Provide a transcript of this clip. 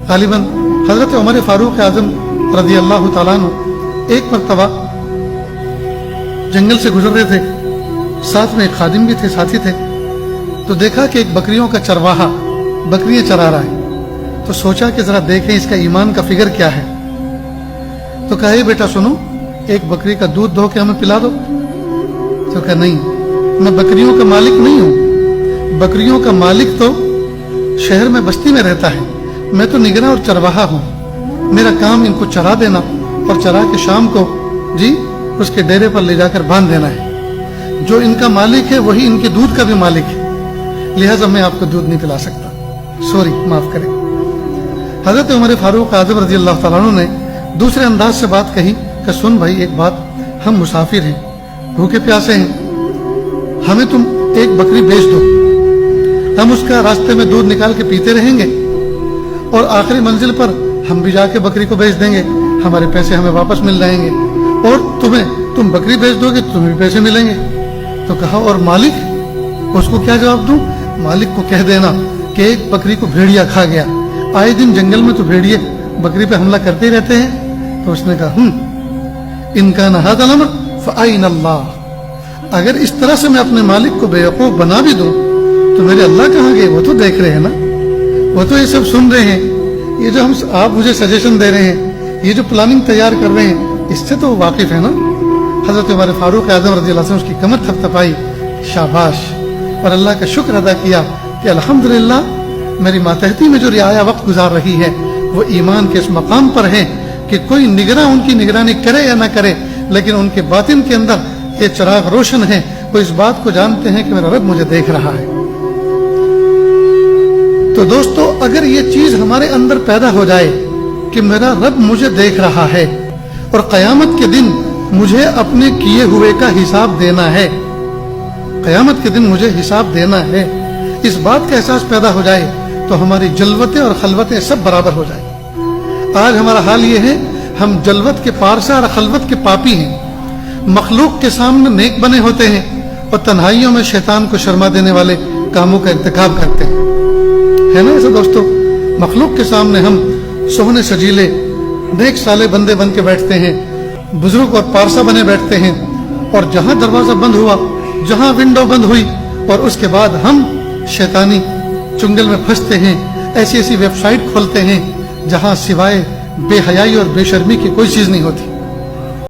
गालिबन हजरत उमर फारूक आजम रज़ी अल्लाह तआला अन्हु एक मरतबा जंगल से गुजर रहे थे, साथ में एक खादिम भी थे, साथी थे। तो देखा कि एक बकरियों का चरवाहा बकरियां चरा रहा है। तो सोचा कि जरा देखें इसका ईमान का फिगर क्या है। तो कहा ये बेटा सुनो, एक बकरी का दूध धो के हमें पिला दो। तो कहा नहीं, मैं बकरियों का मालिक नहीं हूं। बकरियों का मालिक तो शहर में बस्ती में रहता है, मैं तो निगरान और चरवाहा हूं। मेरा काम इनको चरा देना और चरा के शाम को जी उसके डेरे पर ले जाकर बांध देना है। जो इनका मालिक है वही इनके दूध का भी मालिक है, लिहाजा मैं आपको दूध नहीं पिला सकता, सॉरी, माफ करें। हजरत उमर फारूक आजम रज़ी अल्लाह तआला अन्हु ने दूसरे अंदाज से बात कही कि सुन भाई, एक बात, हम मुसाफिर हैं, भूखे प्यासे हैं, हमें तुम एक बकरी बेच दो, हम उसका रास्ते में दूध निकाल के पीते रहेंगे और आखिरी मंजिल पर हम भी जाके बकरी को बेच देंगे, हमारे पैसे हमें वापस मिल जाएंगे, और तुम बकरी बेच दोगे तो तुम्हें भी पैसे मिलेंगे। तो कहा और मालिक, उसको क्या जवाब दूं? मालिक को कह देना कि एक बकरी को भेड़िया खा गया, आए दिन जंगल में तो भेड़िए बकरी पे हमला करते ही रहते हैं। तो उसने कहा इनका नहादल अमर फ़अइन अल्लाह, अगर इस तरह से मैं अपने मालिक को बेवकूफ बना भी दूं तो मेरे अल्लाह कहाँ गए? वो तो देख रहे हैं ना, वो तो ये सब सुन रहे हैं, ये जो आप मुझे सजेशन दे रहे हैं, ये जो प्लानिंग तैयार कर रहे हैं, इससे तो वाकिफ है ना। हजरत उमर फारूक आजम रज़ी अल्लाह अन्हु उसकी कमर थपथपाई, शाबाश, और अल्लाह का शुक्र अदा किया कि अल्हम्दुलिल्लाह मेरी मातहती में जो रियाया वक्त गुजार रही है वो ईमान के इस मकाम पर है कि कोई निगरान उनकी निगरानी करे या ना करे, लेकिन उनके बातिन के अंदर ये चिराग रोशन है, वो इस बात को जानते हैं कि मेरा रब मुझे देख रहा है। तो दोस्तों, अगर ये चीज हमारे अंदर पैदा हो जाए कि मेरा रब मुझे देख रहा है और कयामत के दिन मुझे अपने किए हुए का हिसाब देना है, कयामत के दिन मुझे हिसाब देना है, इस बात का एहसास पैदा हो जाए तो हमारी जलवतें और खलवतें सब बराबर हो जाए। आज हमारा हाल ये है, हम जलवत के पारसा और खलवत के पापी हैं, मखलूक के सामने नेक बने होते हैं और तन्हाइयों में शैतान को शर्मा देने वाले कामों का इर्तिकाब करते हैं, है ना ऐसा दोस्तों? मखलूक के सामने हम सोहने सजीले नेक साले बंदे बन के बैठते हैं, बुजुर्ग और पारसा बने बैठते हैं, और जहां दरवाजा बंद हुआ, जहां विंडो बंद हुई, और उसके बाद हम शैतानी चुंगल में फंसते हैं, ऐसी ऐसी वेबसाइट खोलते हैं जहां सिवाय बेहयाई और बेशर्मी की कोई चीज नहीं होती।